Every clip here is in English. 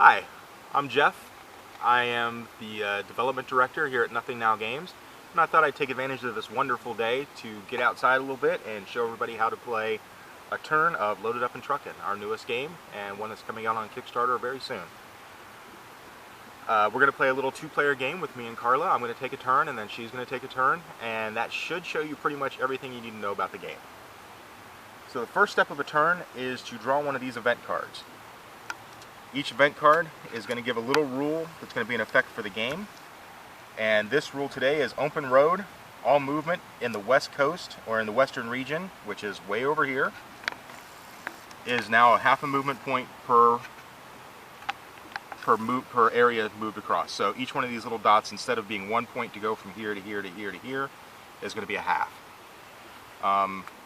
Hi, I'm Jeff. I am the development director here at Nothing Now Games, and I thought I'd take advantage of this wonderful day to get outside a little bit and show everybody how to play a turn of Loaded Up Truckin, our newest game, and one that's coming out on Kickstarter very soon. We're going to play a little two-player game with me and Carla. I'm going to take a turn, and then she's going to take a turn, and that should show you pretty much everything you need to know about the game. So the first step of a turn is to draw one of these event cards. Each event card is going to give a little rule that's going to be in effect for the game. And this rule today is open road. All movement in the west coast or in the western region, which is way over here, is now a half a movement point per area moved across. So each one of these little dots, instead of being 1 point to go from here to here to here to here, is going to be a half.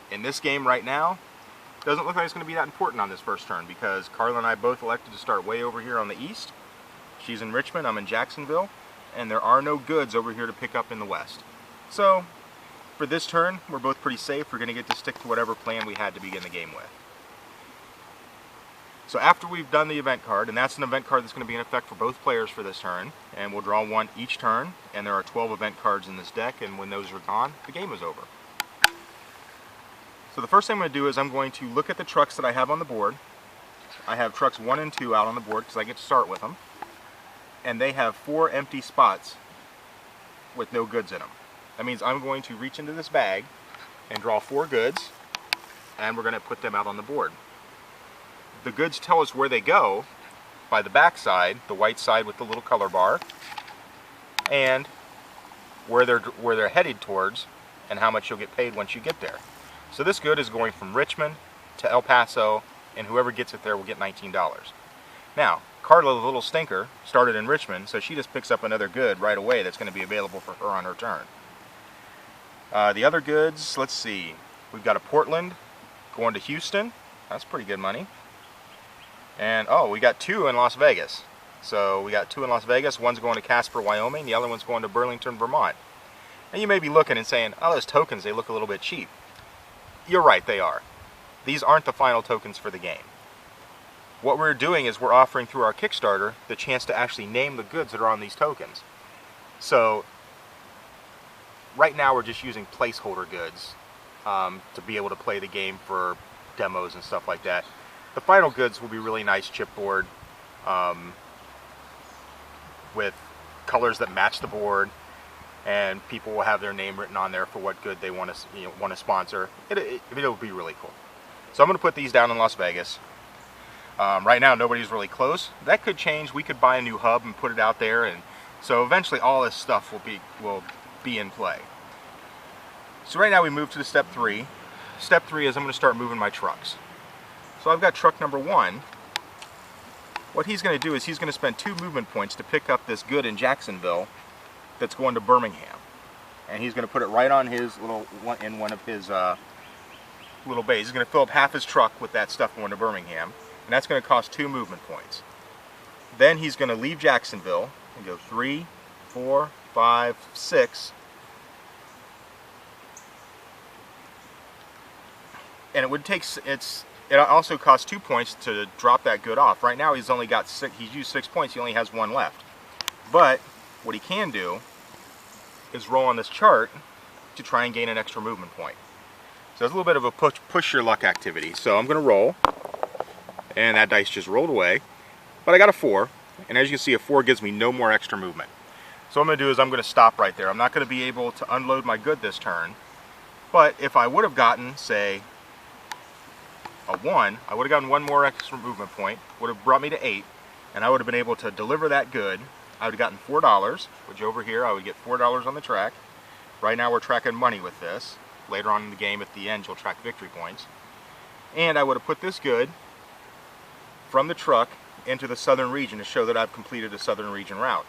In this game right now, doesn't look like it's going to be that important on this first turn because Carla and I both elected to start way over here on the east. She's in Richmond, I'm in Jacksonville, and there are no goods over here to pick up in the west. So for this turn, we're both pretty safe. We're going to get to stick to whatever plan we had to begin the game with. So after we've done the event card, and that's an event card that's going to be in effect for both players for this turn, and we'll draw one each turn, and there are 12 event cards in this deck, and when those are gone, the game is over. So the first thing I'm going to do is I'm going to look at the trucks that I have on the board. I have trucks 1 and 2 out on the board because I get to start with them. And they have 4 empty spots with no goods in them. That means I'm going to reach into this bag and draw 4 goods, and we're going to put them out on the board. The goods tell us where they go by the back side, the white side with the little color bar, and where they're headed towards and how much you'll get paid once you get there. So this good is going from Richmond to El Paso, and whoever gets it there will get $19. Now, Carla, the little stinker, started in Richmond, so she just picks up another good right away that's going to be available for her on her turn. The other goods, let's see. We've got a Portland going to Houston. That's pretty good money. And, oh, we got 2 in Las Vegas. So we got 2 in Las Vegas. One's going to Casper, Wyoming. The other one's going to Burlington, Vermont. And you may be looking and saying, oh, those tokens, they look a little bit cheap. You're right, they are. These aren't the final tokens for the game. What we're doing is we're offering through our Kickstarter the chance to actually name the goods that are on these tokens. So right now we're just using placeholder goods to be able to play the game for demos and stuff like that. The final goods will be really nice chipboard with colors that match the board, and people will have their name written on there for what good they want to sponsor. It'll be really cool. So I'm going to put these down in Las Vegas. Right now nobody's really close. That could change. We could buy a new hub and put it out there, and so eventually all this stuff will be in play. So right now we move to the step 3. Step 3 is I'm going to start moving my trucks. So I've got truck number 1. What he's going to do is he's going to spend 2 movement points to pick up this good in Jacksonville that's going to Birmingham, and he's going to put it right on his in one of his little bays. He's going to fill up half his truck with that stuff going to Birmingham, and that's going to cost 2 movement points. Then he's going to leave Jacksonville and go 3, 4, 5, 6, and it also costs 2 points to drop that good off. Right now he's only got 6. He's used 6 points. He only has 1 left. But what he can do is roll on this chart to try and gain an extra movement point. So it's a little bit of a push your luck activity. So I'm going to roll, and that dice just rolled away. But I got a 4, and as you can see, a 4 gives me no more extra movement. So what I'm going to do is I'm going to stop right there. I'm not going to be able to unload my good this turn. But if I would have gotten, say, a 1, I would have gotten 1 more extra movement point, would have brought me to 8, and I would have been able to deliver that good. I would have gotten $4, which over here I would get $4 on the track. Right now we're tracking money with this. Later on in the game at the end you'll track victory points. And I would have put this good from the truck into the southern region to show that I've completed a southern region route.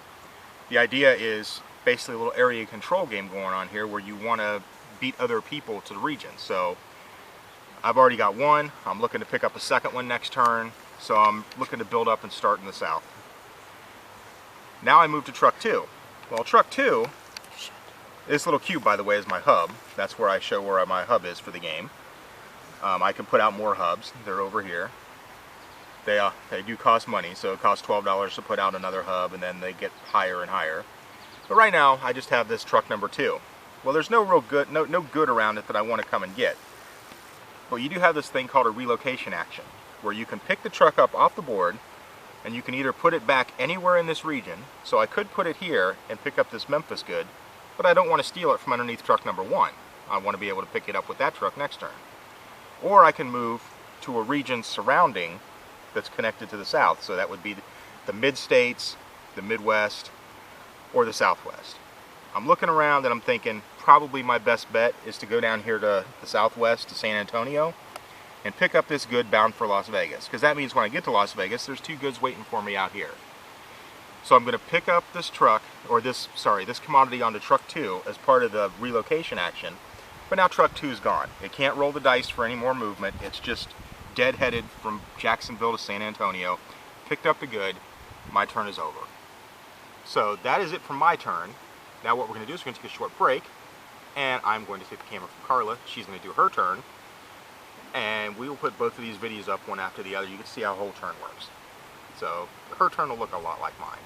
The idea is basically a little area control game going on here where you want to beat other people to the region. So I've already got 1. I'm looking to pick up a second one next turn. So I'm looking to build up and start in the south. Now I move to truck 2. Well, truck 2, this little cube, by the way, is my hub. That's where I show where my hub is for the game. I can put out more hubs. They're over here. They do cost money, so it costs $12 to put out another hub, and then they get higher and higher. But right now, I just have this truck number 2. Well, there's no real good, no good around it that I want to come and get. But you do have this thing called a relocation action, where you can pick the truck up off the board, and you can either put it back anywhere in this region. So I could put it here and pick up this Memphis good, but I don't want to steal it from underneath truck number 1. I want to be able to pick it up with that truck next turn. Or I can move to a region surrounding that's connected to the south. So that would be the mid-states, the Midwest, or the Southwest. I'm looking around and I'm thinking probably my best bet is to go down here to the Southwest, to San Antonio, and pick up this good bound for Las Vegas. Because that means when I get to Las Vegas, there's 2 goods waiting for me out here. So I'm going to pick up this truck, or this commodity onto truck 2 as part of the relocation action. But now truck 2 is gone. It can't roll the dice for any more movement. It's just dead-headed from Jacksonville to San Antonio. Picked up the good. My turn is over. So that is it for my turn. Now what we're going to do is we're going to take a short break, and I'm going to take the camera from Carla. She's going to do her turn, and we will put both of these videos up one after the other. You can see how a whole turn works. So her turn will look a lot like mine.